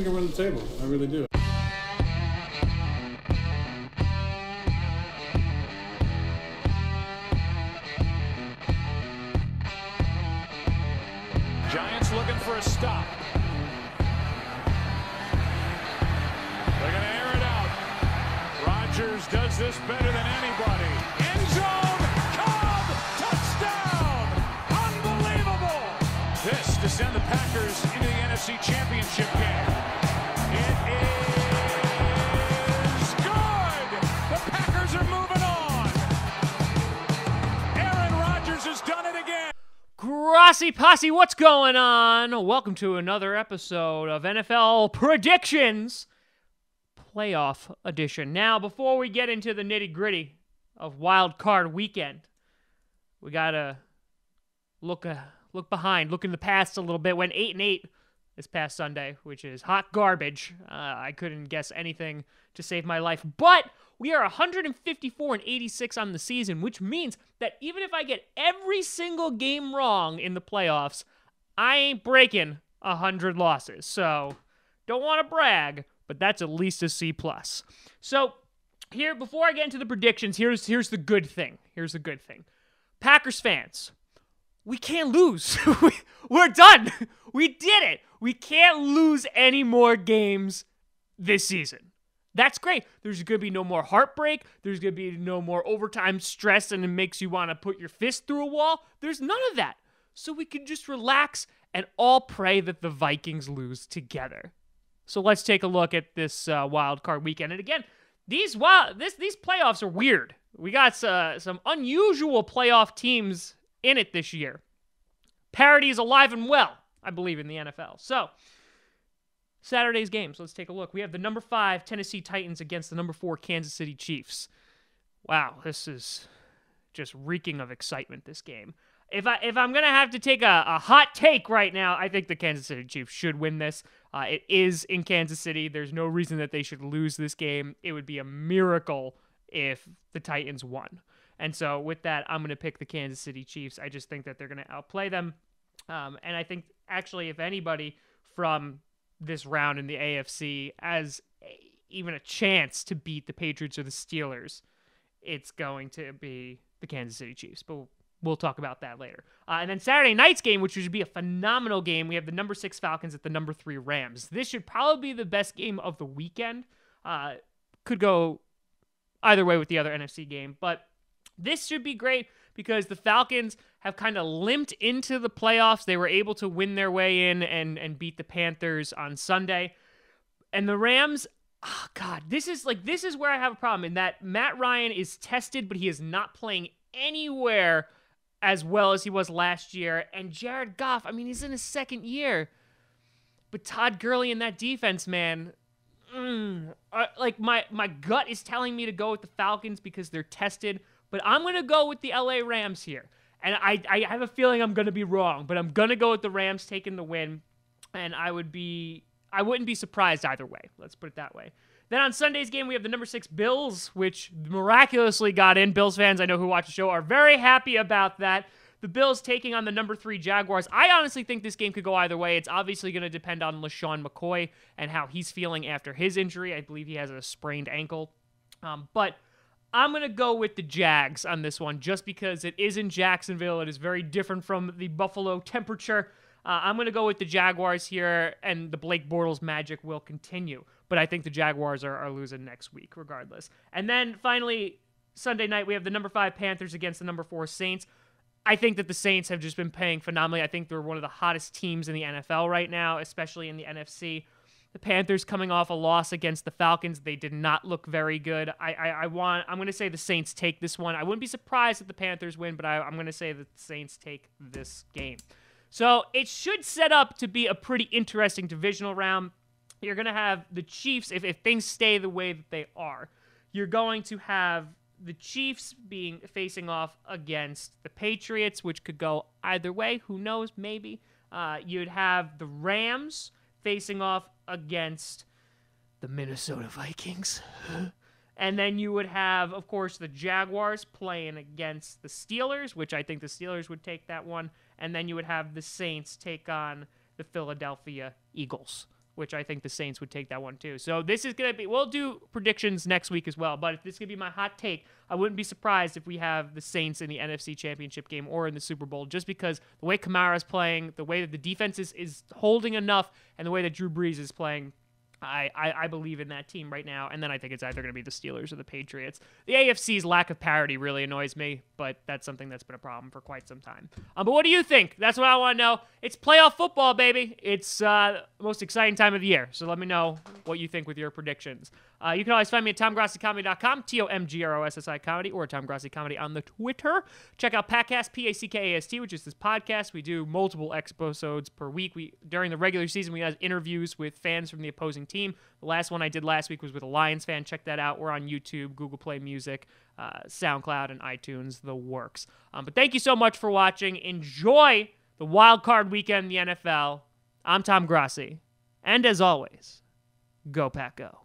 we can run the table. I really do. Giants looking for a stop. They're going to air it out. Rodgers does this better than anybody. End zone, Cobb, touchdown! Unbelievable! This to send the Packers into the NFC Championship game. It is good! The Packers are moving on. Aaron Rodgers has done it again. Grassy Posse, what's going on? Welcome to another episode of NFL Predictions Playoff Edition. Now, before we get into the nitty-gritty of Wildcard weekend, we gotta look behind, look in the past a little bit. Went 8-8 this past Sunday, which is hot garbage. I couldn't guess anything to save my life, but we are 154-86 on the season, which means that even if I get every single game wrong in the playoffs, I ain't breaking 100 losses. So, don't want to brag, but that's at least a C+. So, here, before I get into the predictions, here's the good thing. Here's the good thing. Packers fans, we can't lose. We're done. We did it. We can't lose any more games this season. That's great. There's going to be no more heartbreak. There's going to be no more overtime stress and it makes you want to put your fist through a wall. There's none of that. So we can just relax and all pray that the Vikings lose together. So let's take a look at this wild card weekend. And again, these playoffs are weird. We got some unusual playoff teams in it this year. Parity is alive and well, I believe, in the NFL. So, Saturday's games, let's take a look. We have the number 5 Tennessee Titans against the number 4 Kansas City Chiefs. Wow, this is just reeking of excitement, this game. If I'm going to have to take a hot take right now, I think the Kansas City Chiefs should win this. It is in Kansas City. There's no reason that they should lose this game. It would be a miracle if the Titans won. And so with that, I'm going to pick the Kansas City Chiefs. I just think that they're going to outplay them. And I think, actually, if anybody from this round in the AFC has even a chance to beat the Patriots or the Steelers, it's going to be the Kansas City Chiefs. But we'll talk about that later. And then Saturday night's game, which would be a phenomenal game, we have the number 6 Falcons at the number 3 Rams. This should probably be the best game of the weekend. Could go either way with the other NFC game, but this should be great because the Falcons have kind of limped into the playoffs. They were able to win their way in and beat the Panthers on Sunday. And the Rams, oh God, this is where I have a problem in that Matt Ryan is tested, but he is not playing anywhere as well as he was last year. And Jared Goff, I mean, he's in his second year. But Todd Gurley in that defense, man, my gut is telling me to go with the Falcons because they're tested. But I'm going to go with the LA Rams here. And I have a feeling I'm going to be wrong, but I'm going to go with the Rams taking the win. And I wouldn't be surprised either way. Let's put it that way. Then on Sunday's game, we have the number 6 Bills, which miraculously got in. Bills fans I know who watch the show are very happy about that. The Bills taking on the number 3 Jaguars. I honestly think this game could go either way. It's obviously going to depend on LaShawn McCoy and how he's feeling after his injury. I believe he has a sprained ankle. But I'm going to go with the Jags on this one just because it is in Jacksonville. It is very different from the Buffalo temperature. I'm going to go with the Jaguars here, and the Blake Bortles magic will continue. But I think the Jaguars are losing next week regardless. And then finally, Sunday night, we have the number 5 Panthers against the number 4 Saints. I think that the Saints have just been playing phenomenally. I think they're one of the hottest teams in the NFL right now, especially in the NFC. The Panthers coming off a loss against the Falcons. They did not look very good. I'm going to say the Saints take this one. I wouldn't be surprised if the Panthers win, but I'm going to say that the Saints take this game. So it should set up to be a pretty interesting divisional round. You're going to have the Chiefs, if things stay the way that they are, you're going to have the Chiefs facing off against the Patriots, which could go either way. Who knows? Maybe. You'd have the Rams facing off against the Minnesota Vikings. And then you would have, of course, the Jaguars playing against the Steelers, which I think the Steelers would take that one. And then you would have the Saints take on the Philadelphia Eagles. which I think the Saints would take that one too. So this is going to be, we'll do predictions next week as well, but if this is going to be my hot take, I wouldn't be surprised if we have the Saints in the NFC Championship game or in the Super Bowl, just because the way Kamara's playing, the way that the defense is holding enough, and the way that Drew Brees is playing, I believe in that team right now, and then I think it's either going to be the Steelers or the Patriots. The AFC's lack of parity really annoys me, but that's something that's been a problem for quite some time. But what do you think? That's what I want to know. It's playoff football, baby. It's the most exciting time of the year, so let me know what you think with your predictions. You can always find me at TomGrossiComedy.com, TomGrossi Comedy, or Tom Grossi Comedy on the Twitter. Check out Packcast, Packast, which is this podcast. We do multiple episodes per week. During the regular season, we have interviews with fans from the opposing team. The last one I did last week was with a Lions fan. Check that out. We're on YouTube, Google Play Music, SoundCloud, and iTunes, the works. But thank you so much for watching. Enjoy the Wildcard weekend in the NFL. I'm Tom Grossi. And as always, go Pack Go.